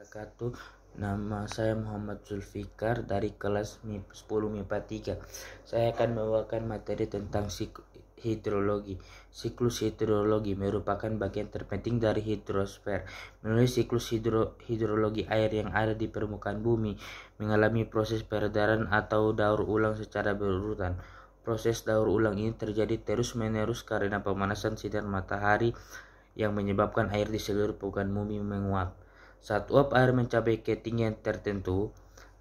wabarakatuh. Nama saya Muhammad Zulfikar dari kelas 10 MIPA 3. Saya akan membawakan materi tentang hidrologi. Siklus hidrologi merupakan bagian terpenting dari hidrosfer. Menulis siklus hidrologi, air yang ada di permukaan bumi mengalami proses peredaran atau daur ulang secara berurutan. Proses daur ulang ini terjadi terus-menerus karena pemanasan sinar matahari yang menyebabkan air di seluruh permukaan bumi menguap. Saat uap air mencapai ketinggian tertentu,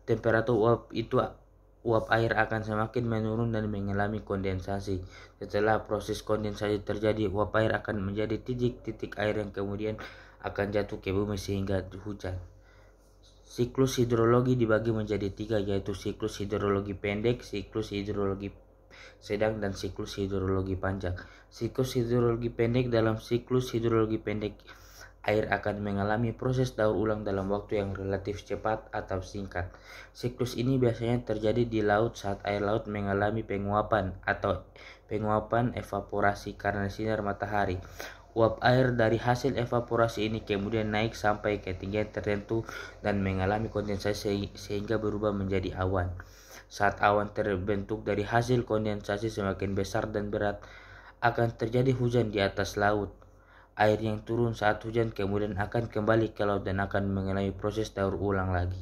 temperatur uap air akan semakin menurun dan mengalami kondensasi. Setelah proses kondensasi terjadi, uap air akan menjadi titik-titik air yang kemudian akan jatuh ke bumi sehingga hujan. Siklus hidrologi dibagi menjadi 3, yaitu siklus hidrologi pendek, siklus hidrologi sedang, dan siklus hidrologi panjang. Siklus hidrologi pendek: dalam siklus hidrologi pendek, air akan mengalami proses daur ulang dalam waktu yang relatif cepat atau singkat. Siklus ini biasanya terjadi di laut saat air laut mengalami penguapan atau penguapan evaporasi karena sinar matahari. Uap air dari hasil evaporasi ini kemudian naik sampai ketinggian tertentu dan mengalami kondensasi sehingga berubah menjadi awan. Saat awan terbentuk dari hasil kondensasi semakin besar dan berat, akan terjadi hujan di atas laut. Air yang turun saat hujan kemudian akan kembali ke laut dan akan mengalami proses daur ulang lagi.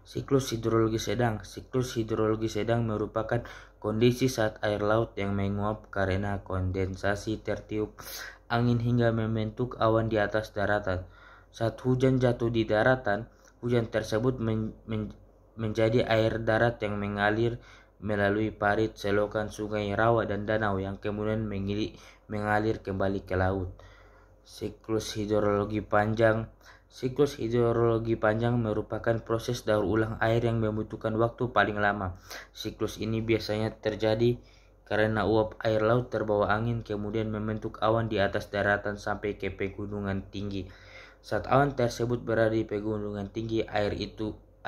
Siklus hidrologi sedang. Siklus hidrologi sedang merupakan kondisi saat air laut yang menguap karena kondensasi tertiup angin hingga membentuk awan di atas daratan. Saat hujan jatuh di daratan, hujan tersebut menjadi air darat yang mengalir melalui parit, selokan, sungai, rawa, dan danau yang kemudian mengalir kembali ke laut. Siklus hidrologi panjang. Siklus hidrologi panjang merupakan proses daur ulang air yang membutuhkan waktu paling lama. Siklus ini biasanya terjadi karena uap air laut terbawa angin kemudian membentuk awan di atas daratan sampai ke pegunungan tinggi. Saat awan tersebut berada di pegunungan tinggi, air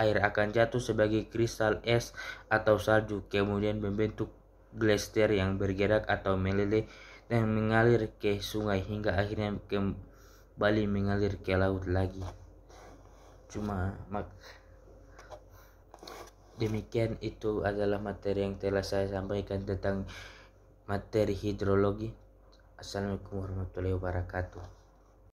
akan jatuh sebagai kristal es atau salju, kemudian membentuk glacier yang bergerak atau meleleh dan mengalir ke sungai hingga akhirnya kembali mengalir ke laut lagi. Demikian, itu adalah materi yang telah saya sampaikan tentang materi hidrologi. Assalamualaikum warahmatullahi wabarakatuh.